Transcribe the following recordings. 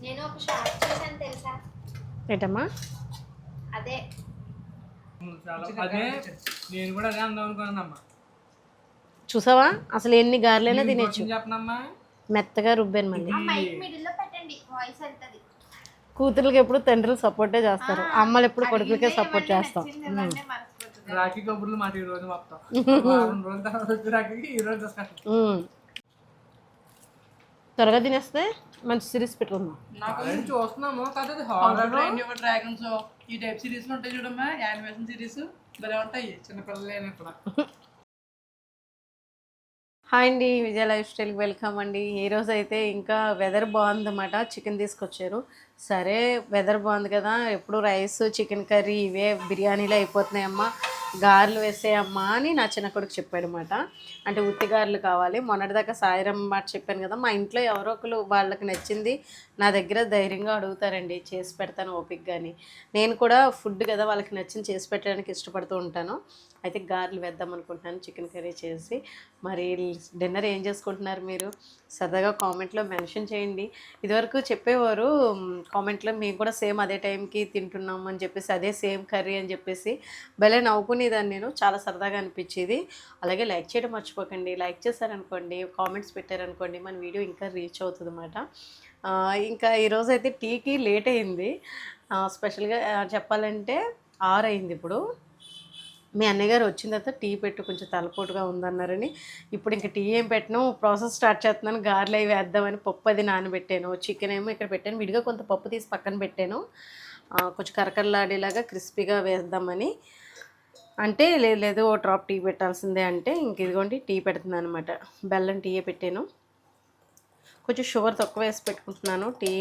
నేను ఒక షార్ట్ చేశాను తెలుసా? ఏంటమ్మా? అదే అదే నేను కూడా అదే అందాం అనుకున్నానమ్మా. చూసావా అసలు ఎన్ని గారెలైనా తినేచ్చు. చెప్పనమ్మా, మెత్తగా రుబ్బాను మళ్ళీ. ఆ మైక్ మిడిల్ లో పెట్టండి, వాయిస్ వెళ్తది. కూతురికి ఎప్పుడు తండ్రులు సపోర్టే చేస్తారు, అమ్మలు ఎప్పుడు కొడుకులకే సపోర్ట్ చేస్తాం. రాఖీ కబుర్లు మాట ఈ రోజు మొత్తం వారం రోజుల తర్వాత వచ్చి రాఖీకి ఈ రోజు త్వరగా తినేస్తే మంచి సిరీస్ పెట్టుకుందాం. చూస్తున్నాము కదా, డ్రాగన్స్ ఈ టైప్ సిరీస్ ఉంటాయి చూడమ్మా, యానిమేషన్ సిరీస్ భలే ఉంటాయి చిన్నపిల్లలు కూడా. హాయ్ అండి, విజయ లైఫ్ స్టైల్కి వెల్కమ్ అండి. ఈరోజు అయితే ఇంకా వెదర్ బాగుందన్నమాట, చికెన్ తీసుకొచ్చారు. సరే వెదర్ బాగుంది కదా, ఎప్పుడు రైస్ చికెన్ కర్రీ ఇవే బిర్యానీలో అయిపోతున్నాయమ్మా, గారెలు వేసేయమ్మా అని నా చిన్న కొడుకు చెప్పాడు అనమాట. అంటే ఉత్తి గారెలు కావాలి. మొన్నటిదాకా సాయిరం మాట చెప్పాను కదా, మా ఇంట్లో ఎవరో ఒకరు వాళ్ళకి నచ్చింది నా దగ్గర ధైర్యంగా అడుగుతారండి, చేసి పెడతాను ఓపిక. కానీ నేను కూడా ఫుడ్ కదా, వాళ్ళకి నచ్చింది చేసి పెట్టడానికి ఇష్టపడుతూ ఉంటాను. అయితే గారెలు వేద్దాం అనుకుంటున్నాను, చికెన్ కర్రీ చేసి. మరి డిన్నర్ ఏం చేసుకుంటున్నారు మీరు? సరదాగా కామెంట్లో మెన్షన్ చేయండి. ఇదివరకు చెప్పేవారు కామెంట్లో, మేము కూడా సేమ్ అదే టైంకి తింటున్నాం అని చెప్పేసి, అదే సేమ్ కర్రీ అని చెప్పేసి భలే నవ్వుకునేదాన్ని నేను, చాలా సరదాగా అనిపించేది. అలాగే లైక్ చేయడం మర్చిపోకండి. లైక్ చేశారనుకోండి, కామెంట్స్ పెట్టారనుకోండి, మన వీడియో ఇంకా రీచ్ అవుతుంది అన్నమాట. ఇంకా ఈరోజైతే టీకి లేట్ అయింది. స్పెషల్గా చెప్పాలంటే 6 అయింది ఇప్పుడు. మీ అన్నయ్య గారు వచ్చిన తర్వాత టీ పెట్టు, కొంచెం తలపోటుగా ఉందన్నారని ఇప్పుడు ఇంకా టీ ఏం పెట్టను, ప్రాసెస్ స్టార్ట్ చేస్తున్నాను. గారెలు అవి వేద్దామని పప్పు అది నానబెట్టాను, చికెన్ ఏమో ఇక్కడ పెట్టాను. విడిగా కొంత పప్పు తీసి పక్కన పెట్టాను, కొంచెం కరకరలాడేలాగా క్రిస్పీగా వేద్దామని. అంటే లేదు ఓ డ్రాప్ టీ పెట్టాల్సిందే అంటే ఇంక ఇదిగోండి టీ పెడుతున్నాను అనమాట. బెల్లం టీయే పెట్టాను, కొంచెం షుగర్ తక్కువ వేసి పెట్టుకుంటున్నాను. టీ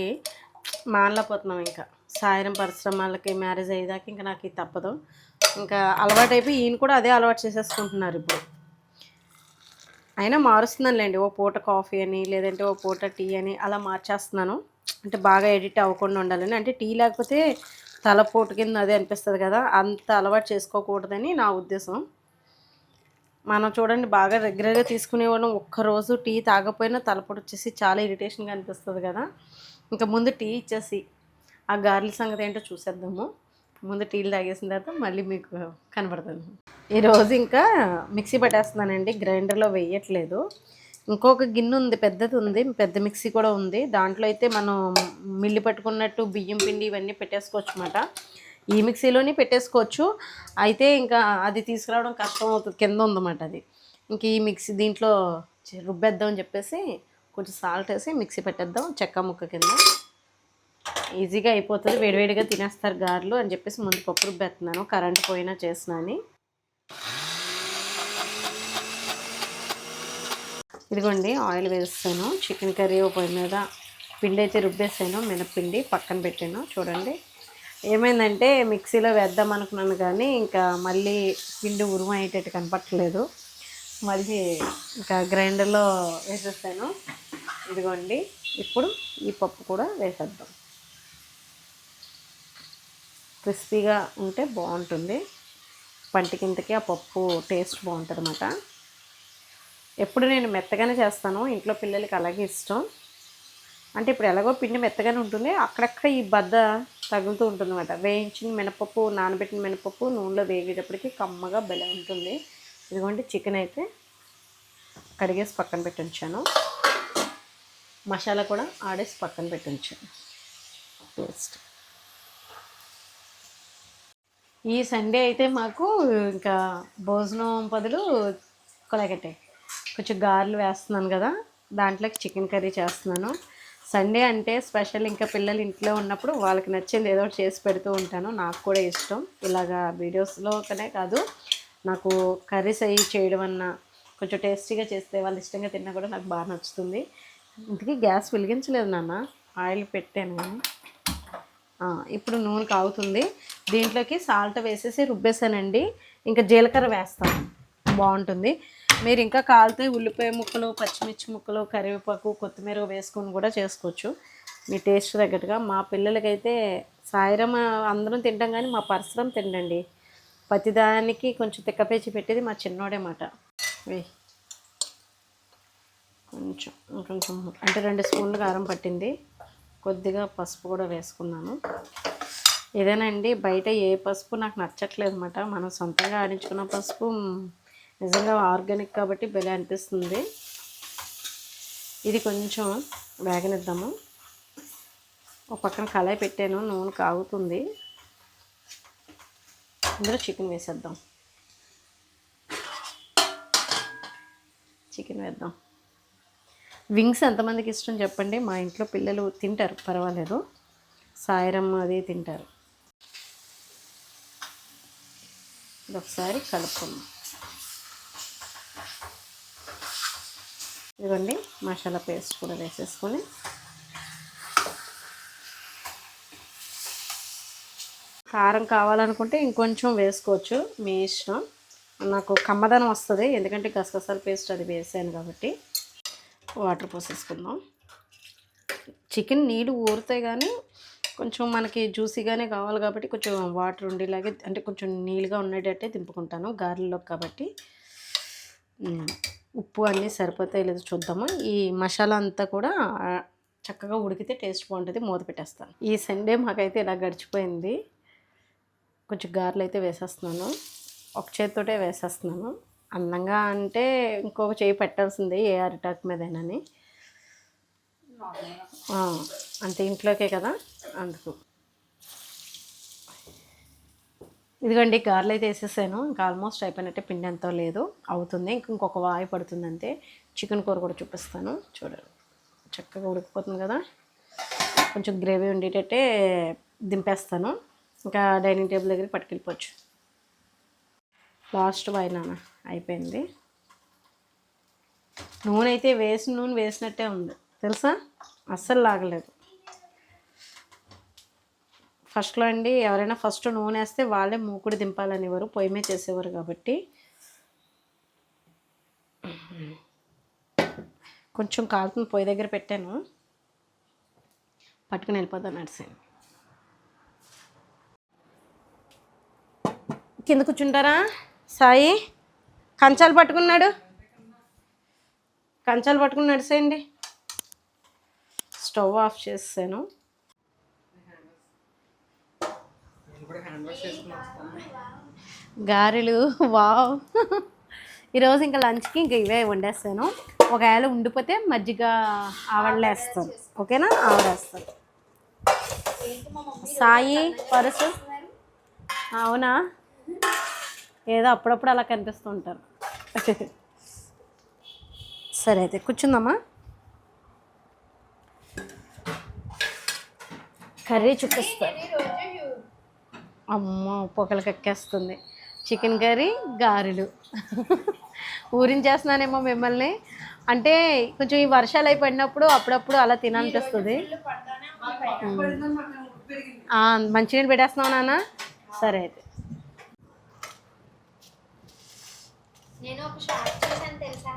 మానలేకపోతున్నాం, ఇంకా సాయంత్రం పరిశ్రమలకి మ్యారేజ్ అయ్యేదాకా ఇంకా నాకు ఇది తప్పదు. ఇంకా అలవాటు అయిపోయి ఈయన కూడా అదే అలవాటు చేసేసుకుంటున్నారు ఇప్పుడు. అయినా మారుస్తున్నానులేండి, ఓ పూట కాఫీ అని లేదంటే ఓ పూట టీ అని అలా మార్చేస్తున్నాను. అంటే బాగా ఎడిట్ అవ్వకుండా ఉండాలని. అంటే టీ లేకపోతే తలపోటు కింద అదే అనిపిస్తుంది కదా, అంత అలవాటు చేసుకోకూడదని నా ఉద్దేశం. మనం చూడండి బాగా రెగ్యులర్గా తీసుకునేవాళ్ళం, ఒక్కరోజు టీ తాగపోయినా తలపోటు వచ్చేసి చాలా ఇరిటేషన్గా అనిపిస్తుంది కదా. ఇంకా ముందు టీ ఇచ్చేసి ఆ గార్లిక్ సంగతి ఏంటో చూసేద్దాము. ముందు టీలు తాగేసిన తర్వాత మళ్ళీ మీకు కనబడతాను. ఈరోజు ఇంకా మిక్సీ పట్టేస్తున్నానండి, గ్రైండర్లో వేయట్లేదు. ఇంకొక గిన్నె ఉంది, పెద్దది ఉంది, పెద్ద మిక్సీ కూడా ఉంది. దాంట్లో అయితే మనం మిల్లి పట్టుకున్నట్టు బియ్యం పిండి ఇవన్నీ పెట్టేసుకోవచ్చు అన్నమాట. ఈ మిక్సీలోని పెట్టేసుకోవచ్చు. అయితే ఇంకా అది తీసుకురావడం కష్టం అవుతుంది, కింద ఉందన్నమాట అది. ఇంక ఈ మిక్సీ దీంట్లో రుబ్బేద్దాం అని చెప్పేసి కొంచెం సాల్ట్ వేసి మిక్సీ పెట్టేద్దాం, చెక్క ముక్క కింద ఈజీగా అయిపోతుంది. వేడివేడిగా తినేస్తారు గారెలు అని చెప్పేసి ముందు పప్పు రుబ్బేస్తున్నాను, కరెంట్ పోయినా చేసినా అని. ఇదిగోండి ఆయిల్ వేస్తాను. చికెన్ కర్రీ పొయ్యి మీద పిండి అయితే రుబ్బేసాను, మినప్పిండి పక్కన పెట్టాను. చూడండి ఏమైందంటే మిక్సీలో వేద్దాం అనుకున్నాను కానీ ఇంకా మళ్ళీ పిండి ఉరుము అయ్యేటట్టు కనపట్టలేదు, మళ్ళీ ఇంకా గ్రైండర్లో వేసేస్తాను. ఇదిగోండి ఇప్పుడు ఈ పప్పు కూడా వేసేద్దాం. క్రిస్పీగా ఉంటే బాగుంటుంది, పంటికింతకి ఆ పప్పు టేస్ట్ బాగుంటుంది అన్నమాట. ఎప్పుడు నేను మెత్తగానే చేస్తాను, ఇంట్లో పిల్లలకి అలాగే ఇష్టం. అంటే ఇప్పుడు ఎలాగో పిండి మెత్తగానే ఉంటుంది, అక్కడక్కడ ఈ బద్ద తగులుతూ ఉంటుంది అన్నమాట. వేయించిన మినపప్పు, నానబెట్టిన మినపప్పు నూనెలో వేగేటప్పటికి కమ్మగా బెల ఉంటుంది. ఇదిగోండి చికెన్ అయితే కడిగేసి పక్కన పెట్టి ఉంచాను, మసాలా కూడా ఆడేసి పక్కన పెట్టి ఉంచాను. పేస్ట్ ఈ సండే అయితే మాకు ఇంకా భోజనం బదులు కొలగట్టే కొంచెం గారెలు వేస్తున్నాను కదా, దాంట్లోకి చికెన్ కర్రీ చేస్తున్నాను. సండే అంటే స్పెషల్, ఇంకా పిల్లలు ఇంట్లో ఉన్నప్పుడు వాళ్ళకి నచ్చింది ఏదో ఒకటి చేసి పెడుతూ ఉంటాను. నాకు కూడా ఇష్టం ఇలాగా వీడియోస్లో కనే కాదు, నాకు కర్రీస్ అవి చేయడం అన్నా కొంచెం టేస్టీగా చేస్తే వాళ్ళు ఇష్టంగా తిన్నా కూడా నాకు బాగా నచ్చుతుంది. ఇంతకీ గ్యాస్ వెలిగించలేదు నాన్న, ఆయిల్ పెట్టాను కానీ. ఇప్పుడు నూనె కాగుతుంది, దీంట్లోకి సాల్ట్ వేసేసి రుబ్బేసానండి. ఇంకా జీలకర్ర వేస్తాను, బాగుంటుంది. మీరు ఇంకా కాలితే ఉల్లిపాయ ముక్కలు, పచ్చిమిర్చి ముక్కలు, కరివేపాకు, కొత్తిమీర వేసుకొని కూడా చేసుకోవచ్చు మీ టేస్ట్ తగ్గట్టుగా. మా పిల్లలకైతే సాయిరం అందరం తింటాం కానీ మా పరిసరం తిండండి, ప్రతిదానికి కొంచెం తిక్కపేచి పెట్టేది మా చిన్నోడే మాట. కొంచెం కొంచెం అంటే 2 స్పూన్లు కారం పట్టింది, కొద్దిగా పసుపు కూడా వేసుకున్నాను. ఏదేనండి బయట ఏ పసుపు నాకు నచ్చట్లేదు అన్నమాట. మనం సొంతంగా ఆడించుకున్న పసుపు నిజంగా ఆర్గానిక్ కాబట్టి భలే అనిపిస్తుంది. ఇది కొంచెం వేగనిద్దాము. ఒక పక్కన కళాయి పెట్టాను, నూనె కాగుతుంది. ఇందులో చికెన్ వేసేద్దాం. చికెన్ వేద్దాం. వింగ్స్ ఎంతమందికి ఇష్టం చెప్పండి. మా ఇంట్లో పిల్లలు తింటారు, పర్వాలేదు. సాయిరం అది తింటారు. ఇది ఒకసారి కలుపుకుందాం. ఇదిగోండి మసాలా పేస్ట్ కూడా వేసేసుకొని కారం కావాలనుకుంటే ఇంకొంచెం వేసుకోవచ్చు, మీ ఇష్టం. నాకు కమ్మదనం వస్తుంది ఎందుకంటే గసగసాల పేస్ట్ అది వేసాను కాబట్టి. వాటర్ పోసేసుకుందాం. చికెన్ నీళ్ళు ఊరుతాయి కానీ కొంచెం మనకి జ్యూసీగానే కావాలి కాబట్టి కొంచెం వాటర్ ఉండేలాగే, అంటే కొంచెం నీళ్ళుగా ఉండేటట్టే దింపుకుంటాను గారెల్లో కాబట్టి. ఉప్పు అన్నీ సరిపోతాయి లేదో చూద్దాము. ఈ మసాలా అంతా కూడా చక్కగా ఉడికితే టేస్ట్ బాగుంటుంది. మూత పెట్టేస్తాను. ఈ సండే మాకైతే ఇలా గడిచిపోయింది. కొంచెం గారెలు అయితే వేసేస్తున్నాను, ఒక చేతితోటే వేసేస్తున్నాను. అందంగా అంటే ఇంకొక చేయి పెట్టాల్సిందే ఏ అరిటాకు మీదైనాని. అంటే ఇంట్లోకే కదా అందుకు. ఇదిగోండి గారెలు అయితే వేసేసాను. ఇంకా ఆల్మోస్ట్ అయిపోయినట్టే, పిండి ఎంతో లేదు, అవుతుంది. ఇంకొక వాయి పడుతుంది అంతే. చికెన్ కూర కూడా చూపిస్తాను చూడండి. చక్కగా ఉడికిపోతుంది కదా. కొంచెం గ్రేవీ ఉండేటట్టే దింపేస్తాను. ఇంకా డైనింగ్ టేబుల్ దగ్గరికి పట్టుకెళ్ళిపోవచ్చు. లాస్ట్ వాయి నాన్న అయిపోయింది. నూనె అయితే నూనె వేసినట్టే ఉంది తెలుసా, అస్సలు లాగలేదు. ఫస్ట్లో అండి ఎవరైనా ఫస్ట్ నూనె వేస్తే వాళ్ళే మూకుడు దింపాలనేవారు, పొయ్యి మీద చేసేవారు కాబట్టి. కొంచెం కాలుతుంది, పొయ్యి దగ్గర పెట్టాను, పట్టుకుని వెళ్ళిపోతాను నడిసాను. కింద కూర్చుంటారా సాయి? కంచాలు పట్టుకున్నాడు, కంచాలు పట్టుకుని నడిసేయండి. స్టవ్ ఆఫ్ చేసాను. గారెలు వావ్. ఈరోజు ఇంకా లంచ్కి ఇంకా ఇవే వండేస్తాను. ఒకవేళ ఉండిపోతే మజ్జిగ ఆవడలేస్తాను, ఓకేనా? ఆవడేస్తాను. సాయి పరుసు అవునా, ఏదో అప్పుడప్పుడు అలా కనిపిస్తూ ఉంటారు. సరే అయితే కూర్చుందామా. కర్రీ చూపిస్తాను. అమ్మో పొగలకి ఎక్కేస్తుంది. చికెన్ కర్రీ, గారెలు. ఊరించేస్తున్నానేమో మిమ్మల్ని. అంటే కొంచెం ఈ వర్షాలు అయి పడినప్పుడు అప్పుడప్పుడు అలా తినాలనిపిస్తుంది. మంచిగా పెట్టేస్తున్నావు నాన్న. సరే అయితే. నేను ఒక షార్ట్ చూసాను తెలుసా?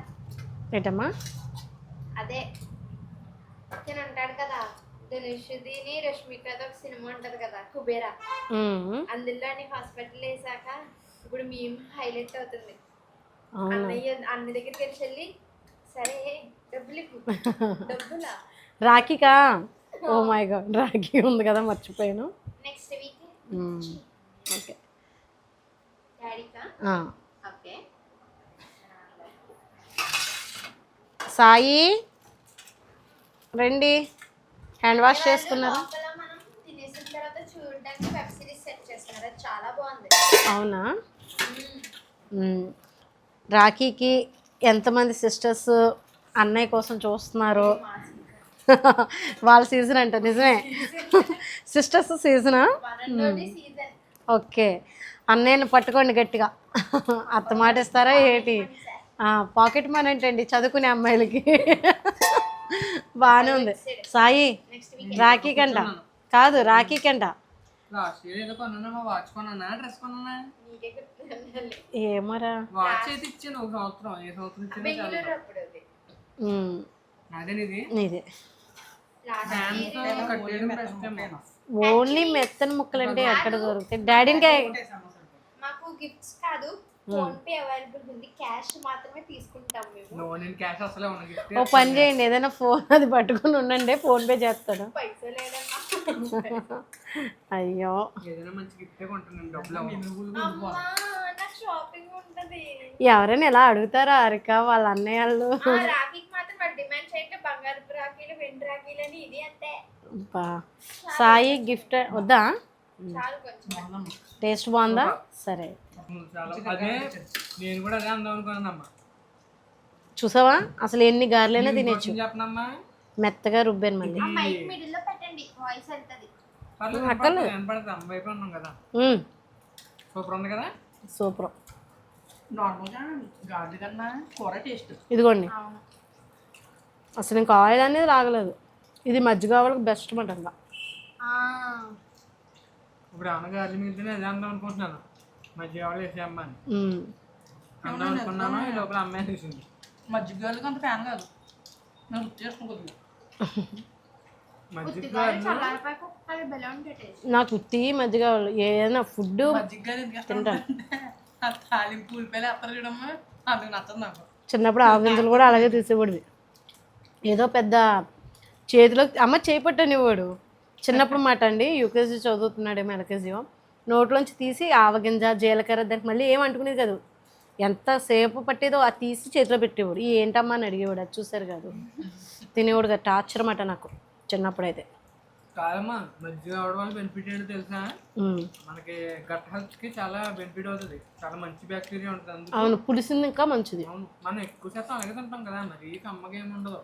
ఏంటమ్మా? అదే నేను అంటాడు కదా, ధనుషుదిని రష్మికతో ఒక సినిమా ఉంటది కదా, కుబేరా. అందులో హాస్పిటల్ వేసాక ఇప్పుడు మేము హైలైట్ అవుతుంది. అన్నయ్య అన్న దగ్గరికి వెళ్ళి సరే డబ్బులా రాఖీకా? ఓ మై గాడ్, రాఖీ ఉంది కదా, మర్చిపోయాను. Next week. ఓకే డాడీకా? ఓకే. సాయి రండి, హ్యాండ్ వాష్ చేసుకున్నారు. మనం తినేసిన తర్వాత చూడడానికి వెబ్ సిరీస్ సెట్ చేస్తున్నారు, అది చాలా బాగుంది. అవునా? రాఖీకి ఎంతమంది సిస్టర్స్ అన్నయ్య కోసం చూస్తున్నారు? వాళ్ళ సీజన్ అంట, నిజమే. సిస్టర్స్ సీజనా? ఓకే, అన్నయ్యని పట్టుకోండి గట్టిగా. అత్త మాట ఇస్తారా ఏంటి? పాకెట్ మనీ ఏంటండి చదువుకునే అమ్మాయిలకి. బాగానే ఉంది. సాయి రాఖీ కంట కాదు, రాఖీ కంట. ఏమరా నీదే. ఓన్లీ మెత్తని ముక్కలు అంటే ఎక్కడ దొరుకుతాయి? డాడీకి మాకు గిఫ్ట్స్ కాదు, ఫోన్ పే అవైలబుల్ ఉంది, క్యాష్ మాత్రమే తీసుకుంటాం మేము. నేను క్యాష్ అసలే ఉన్న గిఫ్ట్ ఓ పని చేయండి, ఏదైనా ఫోన్ అది పట్టుకుని ఉండండి, ఫోన్పే చేస్తాడు. పైసలు లేదన్నా. అయ్యో ఏదైనా మంచి గిఫ్ట్ కొంటాను డబ్బులు అమ్మా, నాకు షాపింగ్ ఉంటది. ఎవరైనా ఎలా అడుగుతారా అరిక వాళ్ళ అన్నయ్య వాళ్ళు? రాఖీకి మాత్రం వాడు డిమాండ్ చేయక బంగారపు రాఖీలు, వెండి రాఖీలు అని ఇది అంతే. అబ్బా. సాయి గిఫ్ట్ వద్దా? చాలు కొంచెం. టేస్ట్ బాగుందా? సరే చాలా అదే నేను కూడా అదే అందాం అనుకున్నానమ్మా. చూసావా అసలు ఎన్ని గారెలైనా తినేచ్చు. చెప్పనమ్మా మెత్తగా రుబ్బాను మళ్ళీ. ఆ మైక్ మిడిల్ లో పెట్టండి, వాయిస్ వెళ్తది. వినపడుతుంది అమ్మ వైపు ఉన్నాం కదా. సూపర్ ఉంది కదా. సూపర్. నార్మల్గా గార్లి కన్నా కూర టేస్ట్. ఇదిగోండి, అవును. అసలు ఇంకా ఆయిల్ అనేది రాగలేదు. ఇది మజ్జిగ వాళ్ళకి బెస్ట్ మటంగా. ఇప్పుడు అన్నగా అల్లి మిగిలితే అదే అందాం అనుకుంటున్నాను. మధ్య వాళ్ళు వేసేయమ్మ అని అందాం అనుకున్నాను. ఈ లోపల అమ్మాయి తీసింది. మజ్జిగ గారికి అంత ఫ్యాన్ కాదు, నేను గుర్తు చేసుకుని కొద్దిగా. మజ్జిగ చల్లారిపోయాక అది బెలూన్ పెట్టేసి. నాకు ఉత్తి మజ్జిగ వాళ్ళు ఏదైనా ఫుడ్ మజ్జిగ గారు ఎందుకు వేస్తాను ఆ తాలింపు ఉల్లిపాయలు వేస్తారు చూడమ్మా, అందుకు నచ్చదు నాకు. చిన్నప్పుడు ఆవింజలు కూడా అలాగే తీసేవాడివి. ఏదో పెద్ద చేతిలో అమ్మ చేపట్టనివాడు. చిన్నప్పుడు మాట అండి, యూకేజీ చదువుతున్నాడేమో, ఎల్కేజీయో, నోట్లోంచి తీసి ఆవగింజ జీలకర్ర దానికి మళ్ళీ ఏం అంటుకునేది కాదు. ఎంతసేపు పట్టేదో అది తీసి చేతిలో పెట్టేవాడు. ఏంటమ్మా అని అడిగేవాడు. అది చూసారు కాదు, తినేవాడు కదా. టార్చర్ అన్నమాట నాకు చిన్నప్పుడైతే. కాదమ్మా, మజ్జిగ అవడం వల్ల బెనిఫిట్ ఏంటో తెలుసా? మనకి గట్ హెల్త్ కి చాలా బెనిఫిట్ అవుతుంది. చాలా మంచి బ్యాక్టీరియా ఉంటుంది. అవును, పులిసింది ఇంకా మంచిది. అవును, మనం ఎక్కువ శాతం అలాగే తింటాం కదా, మరి కమ్మగా ఏమి ఉండదు,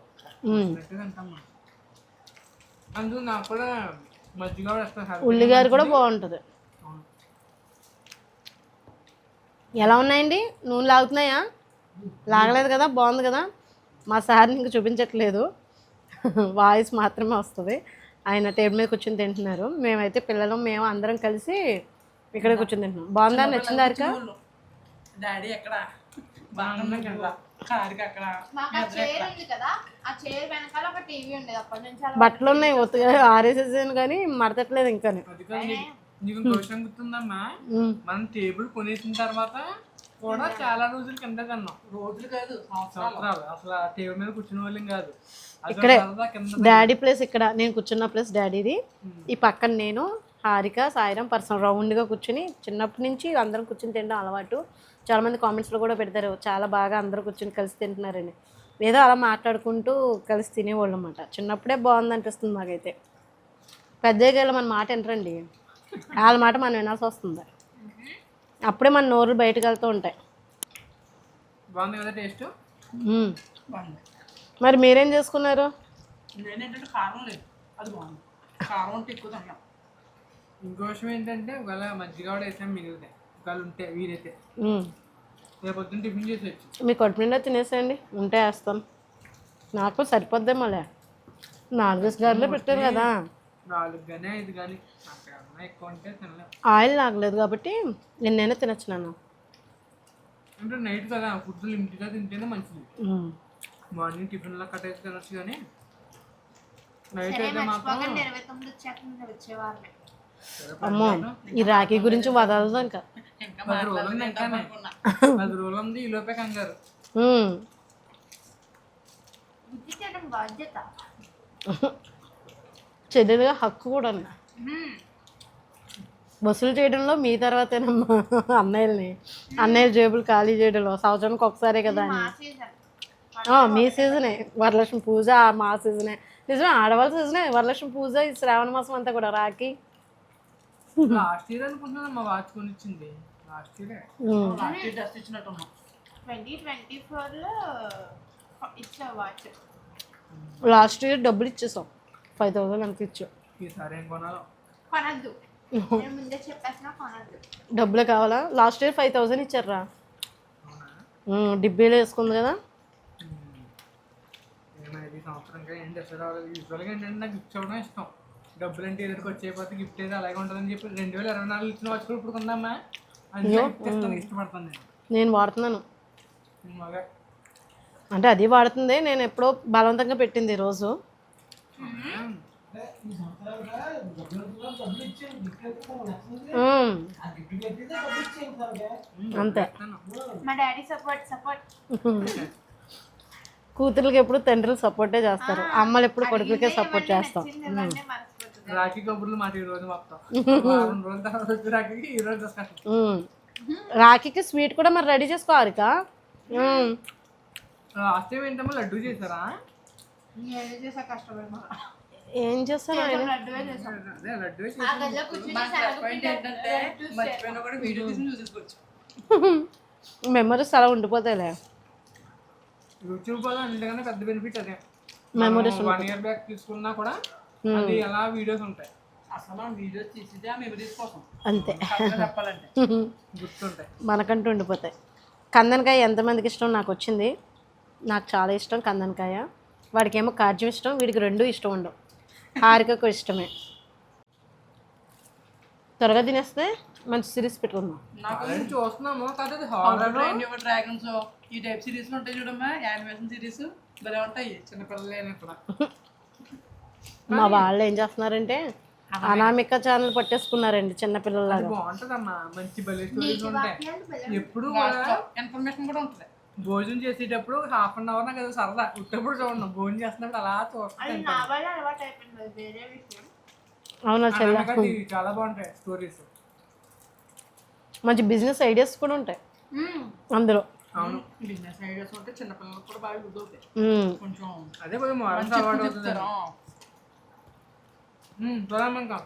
తింటాం మనం. అందుకు నాకు కూడా మజ్జిగ ఉల్లిగారు కూడా బాగుంటుంది. ఎలా ఉన్నాయండి? నూనె లాగుతున్నాయా? లాగలేదు కదా, బాగుంది కదా. మా సార్ని ఇంకా చూపించట్లేదు, వాయిస్ మాత్రమే వస్తుంది. ఆయన టేబుల్ మీద కూర్చొని తింటున్నారు. మేమైతే పిల్లలు మేము అందరం కలిసి ఇక్కడ కూర్చొని తింటున్నాం. బాగుందా? నచ్చిందా అరిక? డాడీ ఎక్కడ బాగుంది కదా, కారికి అక్కడ. మాకు ఆ చైర్ ఉంది కదా, ఆ చైర్ వెనకాల ఒక టీవీ ఉండేది. అప్పటి నుంచి అలా బట్టలు ఉన్నాయి, ఒత్తుగా ఆరేసేసాను కానీ మడతట్లేదు ఇంకా. నీకు దోషం గుర్తుందమ్మా, మనం టేబుల్ కొనేసిన తర్వాత కూడా చాలా రోజుల కింద కన్నాం. రోజులు కాదు, సంవత్సరాలు. అసలు ఆ టేబుల్ మీద కూర్చునే వాళ్ళం కాదు. ఇక్కడే డాడీ ప్లేస్, ఇక్కడ నేను కూర్చున్న ప్లేస్ డాడీది. ఈ పక్కన నేను, హారిక, సాయిరం పర్సన్ రౌండ్గా కూర్చుని చిన్నప్పటి నుంచి అందరం కూర్చుని తినడం అలవాటు. చాలామంది కామెంట్స్లో కూడా పెడతారు చాలా బాగా అందరూ కూర్చొని కలిసి తింటున్నారని. ఏదో అలా మాట్లాడుకుంటూ కలిసి తినేవాళ్ళు అన్నమాట. చిన్నప్పుడే బాగుంది అనిపిస్తుంది నాకైతే. పెద్దగా మన మాట వినరండి, వాళ్ళ మాట మనం వినాల్సి వస్తుంది. అప్పుడే మన నోరులు బయటకు వెళ్తూ ఉంటాయి. బాగుంది కదా టేస్ట్. మరి మీరేం చేసుకున్నారు? నేనేంటంటే కారం లేదు, అది బాగుంది. కారం అంటే ఎక్కువ తిన్నాం. ఇంకో విషయం ఏంటంటే, ఒకవేళ మజ్జిగ కూడా వేసాం మిగులుతాయి. ఒకవేళ ఉంటే వీలైతే రేపు పొద్దున్న టిఫిన్ చేసేయచ్చు. మీ కడుపు నిండా తినేసేయండి, ఉంటే వేస్తాం. నాకు సరిపోద్దేమోలే, 4 గారులే పెట్టారు కదా. 4 కానీ 5 కానీ ఎక్కువ ఉంటే తినలేం. ఆయిల్ లాగలేదు కాబట్టి నిన్నైనా తినచ్చు నాన్న. అంటే నైట్ కదా ఫుడ్ లిమిట్గా తింటేనే మంచిది. మార్నింగ్ టిఫిన్లో కట్టేసి తినచ్చు, కానీ నైట్ అయితే మాత్రం 29 వచ్చాక వచ్చేవాళ్ళే. అమ్మో, ఈ రాఖీ గురించి వదలదు ఇంకా. 10 రోజులు ఉంది, ఇంకా 10 రోజులు ఉంది. ఈ లోపే కంగారు. బుద్ధి చేయడం బాధ్యత, చెల్లెలుగా హక్కు కూడా. వసూలు చేయడంలో మీ తర్వాతేనమ్మా అన్నయ్యల జేబులు ఖాళీ చేయడంలో. సంవత్సరానికి ఒకసారే కదా అని. మీ సీజనే వరలక్ష్మి పూజ, మా సీజనే. నిజమే, ఆడవాళ్ళ సీజనే వరలక్ష్మి పూజ. ఈ శ్రావణ మాసం అంతా కూడా రాఖీ. లాస్ట్ ఇయర్ అనుకుంటున్నా మా వాచ్ కొనిచ్చింది. లాస్ట్ ఇయర్ జస్ట్ ఇచ్చినట్టున్నాం. 2024లో ఇచ్చా వాచ్. లాస్ట్ ఇయర్ డబ్బులు ఇచ్చేసాం, 5000 అంత ఇచ్చాం. ఈసారి ఏం కొనాలో కొనద్దు, నేను ముందే చెప్పేసిన కొనద్దు. డబ్బులే కావాలా? లాస్ట్ ఇయర్ 5000 ఇచ్చారా? డిబ్బీలో వేసుకుంది కదా. ఏమైనా ఈ సంవత్సరం ఏం చేస్తారు? యూజువల్గా ఏంటంటే నాకు గిఫ్ట్ ఇవ్వడం ఇష్టం. డబ్బులు అంటే ఎదురుకు వచ్చేపోతే గిఫ్ట్ ఏదో అలాగే ఉంటుందని చెప్పి 2024 ఇచ్చిన వాచ్ కూడా ఇప్పుడు కొందామా అని ఇష్టపడతాను నేను వాడుతున్నాను. అంటే అది వాడుతుంది, నేను ఎప్పుడో బలవంతంగా పెట్టింది ఈరోజు. అంతే. మా డాడీ సపోర్ట్ కూతుర్లకి ఎప్పుడు తండ్రులు సపోర్టే చేస్తారు, అమ్మలు ఎప్పుడు కొడుకులకే సపోర్ట్ చేస్తాం. రాఖీ కబుర్లు మాట ఈ రోజు మొత్తం వారం రోజుల తర్వాత వచ్చి రాఖీకి ఈ రోజు discussion. రాఖీకి స్వీట్ కూడా మరి రెడీ చేసుకోవాలి కా. లాస్ట్ టైం ఏంటమ్మా లడ్డు చేశారా? ఏం చేసా కష్టపడి ఏం చేస్తాను ఆయన. అదే లడ్డు ఆ గదిలో కూర్చుని పాయింట్ ఏంటంటే మర్చిపోయినా కూడా వీడియో తీసి చూసేసుకోవచ్చు. మెమరీస్ అలా ఉండిపోతాయిలే. యూట్యూబ్ వల్ల అన్నిటికన్నా పెద్ద బెనిఫిట్ అదే. మెమరీస్ 1 year బ్యాక్ తీసుకున్నా కూడా అది ఎలా వీడియోస్ ఉంటాయి. అసలు మనం వీడియోస్ తీసేది ఆ మెమరీస్ కోసం అంతే. కరెక్ట్గా చెప్పాలంటే గుర్తుంటాయి. మనకంటూ ఉండిపోతాయి. కందనకాయ ఎంతమందికి ఇష్టం? నాకు వచ్చింది, నాకు చాలా ఇష్టం కందనకాయ. వాడికేమో కార్జ్యం ఇష్టం, వీడికి రెండు ఇష్టం ఉండవు. హారికకు ఇష్టమే. త్వరగా తినేస్తే మంచి సిరీస్ పెట్టుకుందాం. నాకు అదే చూస్తున్నాము కాదు అది హారర్. డ్రాగన్స్ ఈ టైప్ సిరీస్లు ఉంటాయి చూడమ్మా, యానిమేషన్ సిరీస్ భలే ఉంటాయి. చిన్నపిల్లలు కూడా మా వాళ్ళు ఏం చేస్తున్నారంటే అనామిక ఛానల్ పట్టేసుకున్నారండి చిన్నపిల్లలాగా. బాగుంటదమ్మా, మంచి భలే స్టోరీస్ ఉంటాయి. ఎప్పుడు కూడా ఇన్ఫర్మేషన్ కూడా ఉంటుంది. భోజనం చేసేటప్పుడు 1/2 hour నాకు అది సరదా. ఉట్టప్పుడు చూడండి, భోజనం చేస్తున్నప్పుడు అలా చూస్తాను. నా వల్ల అలవాటు అయిపోయింది, అది వేరే విషయం. అవునా చెల్ల? చాలా బాగుంటాయి స్టోరీస్. మంచి బిజినెస్ ఐడియాస్ కూడా ఉంటాయి అందులో. అవును, బిజినెస్ ఐడియాస్ ఉంటే చిన్నపిల్లలకు కూడా బాగా యూజ్ అవుతాయి. కొంచెం అదే కొంచెం మోరల్స్ అలవాటు అవుతుంది. చూడమ్మా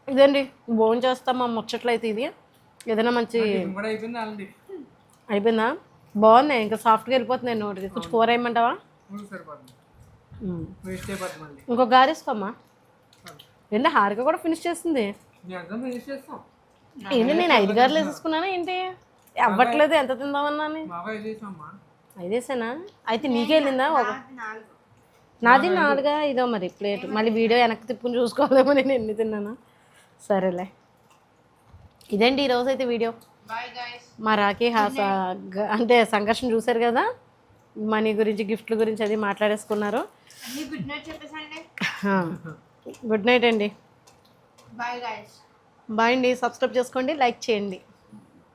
ఇదండి భోజనం చేస్తాం మా ముచ్చట్లయితే. ఇది ఏదైనా మంచి కూడా అయిపోయింది ఆల్రెడీ. అయిపోయిందా? బాగున్నాయి, ఇంకా సాఫ్ట్గా వెళ్ళిపోతున్నాయి నోటికి. కొంచెం కూర వేయమంటావా? సరిపోతుంది, వేస్ట్ అయిపోతుంది మళ్ళీ. ఇంకో గారేసుకోమ్మా. ఏంటి హారిక కూడా ఫినిష్ చేసింది. మేము ఫినిష్ చేస్తాం. ఏంటి నేను 5 గారెలు వేసేసుకున్నానా ఏంటి? అవ్వట్లేదు, ఎంత తిందామన్నాను. బాగా ఇది చేసామమ్మా. 5 వేసానా? అయితే నీకే వెళ్ళిందా? నాది 4, ఇదో మరి ప్లేట్. మళ్ళీ వీడియో వెనక్కి తిప్పుకుని చూసుకోవాలేమో నేను ఎన్ని తిన్నానా. సరేలే, ఇదండి ఈరోజు అయితే వీడియో. Bye guys. మా రాఖీ అంటే సంఘర్షణ చూశారు కదా, మనీ గురించి గిఫ్ట్ల గురించి అది మాట్లాడేసుకున్నారు. అన్ని గుడ్ నైట్ చెప్పేసండి. గుడ్ నైట్ అండి. Bye guys. బాయ్ అండి. సబ్స్క్రైబ్ చేసుకోండి, లైక్ చేయండి.